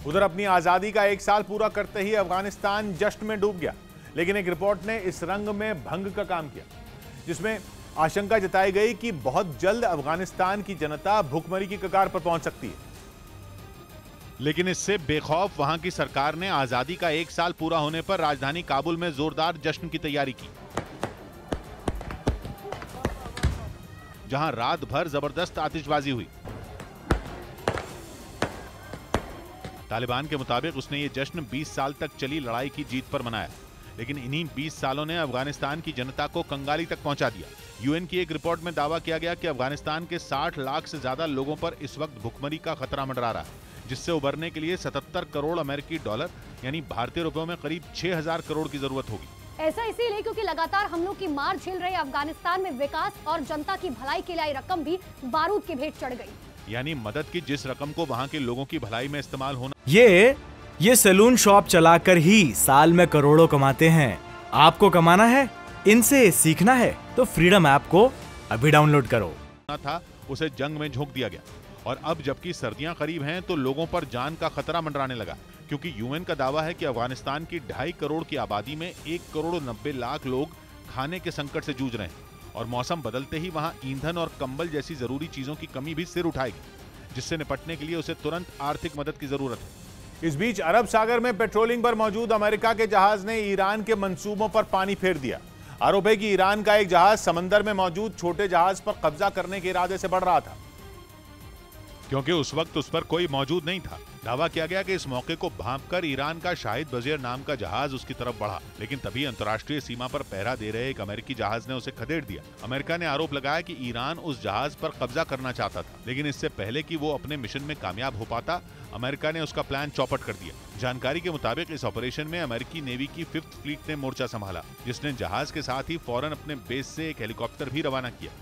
उधर अपनी आजादी का 1 साल पूरा करते ही अफगानिस्तान जश्न में डूब गया, लेकिन एक रिपोर्ट ने इस रंग में भंग का काम किया, जिसमें आशंका जताई गई कि बहुत जल्द अफगानिस्तान की जनता भूखमरी की कगार पर पहुंच सकती है। लेकिन इससे बेखौफ वहां की सरकार ने आजादी का 1 साल पूरा होने पर राजधानी काबुल में जोरदार जश्न की तैयारी की, जहां रात भर जबरदस्त आतिशबाजी हुई। तालिबान के मुताबिक उसने ये जश्न 20 साल तक चली लड़ाई की जीत पर मनाया, लेकिन इन्हीं 20 सालों ने अफगानिस्तान की जनता को कंगाली तक पहुंचा दिया। यूएन की एक रिपोर्ट में दावा किया गया कि अफगानिस्तान के 60 लाख से ज्यादा लोगों पर इस वक्त भुखमरी का खतरा मंडरा रहा है, जिससे उबरने के लिए 77 करोड़ अमेरिकी डॉलर यानी भारतीय रुपयों में करीब 6000 करोड़ की जरूरत होगी। ऐसा इसीलिए क्योंकि लगातार हमलों की मार झेल रहे अफगानिस्तान में विकास और जनता की भलाई के लिए आई रकम भी बारूद की भेंट चढ़ गई। यानी मदद की जिस रकम को वहां के लोगों की भलाई में इस्तेमाल होना। ये सैलून शॉप चलाकर ही साल में करोड़ों कमाते हैं। आपको कमाना है, इनसे सीखना है तो फ्रीडम ऐप को अभी डाउनलोड करो। था उसे जंग में झोंक दिया गया, और अब जबकि सर्दियां करीब हैं तो लोगों पर जान का खतरा मंडराने लगा, क्योंकि यूएन का दावा है कि अफगानिस्तान की 2.5 करोड़ की आबादी में 1 करोड़ 90 लाख लोग खाने के संकट से जूझ रहे हैं, और मौसम बदलते ही वहां ईंधन और कंबल जैसी जरूरी चीजों की कमी भी सिर उठाएगी, जिससे निपटने के लिए उसे तुरंत आर्थिक मदद की जरूरत है। इस बीच अरब सागर में पेट्रोलिंग पर मौजूद अमेरिका के जहाज ने ईरान के मंसूबों पर पानी फेर दिया। आरोप है कि ईरान का एक जहाज समंदर में मौजूद छोटे जहाज पर कब्जा करने के इरादे से बढ़ रहा था, क्योंकि उस वक्त उस पर कोई मौजूद नहीं था। दावा किया गया कि इस मौके को भांपकर ईरान का शाहिद वजीर नाम का जहाज उसकी तरफ बढ़ा, लेकिन तभी अंतर्राष्ट्रीय सीमा पर पहरा दे रहे एक अमेरिकी जहाज ने उसे खदेड़ दिया। अमेरिका ने आरोप लगाया कि ईरान उस जहाज पर कब्जा करना चाहता था, लेकिन इससे पहले कि वो अपने मिशन में कामयाब हो पाता, अमेरिका ने उसका प्लान चौपट कर दिया। जानकारी के मुताबिक इस ऑपरेशन में अमेरिकी नेवी की 5th फ्लीट ने मोर्चा संभाला, जिसने जहाज के साथ ही फौरन अपने बेस से एक हेलीकॉप्टर भी रवाना किया।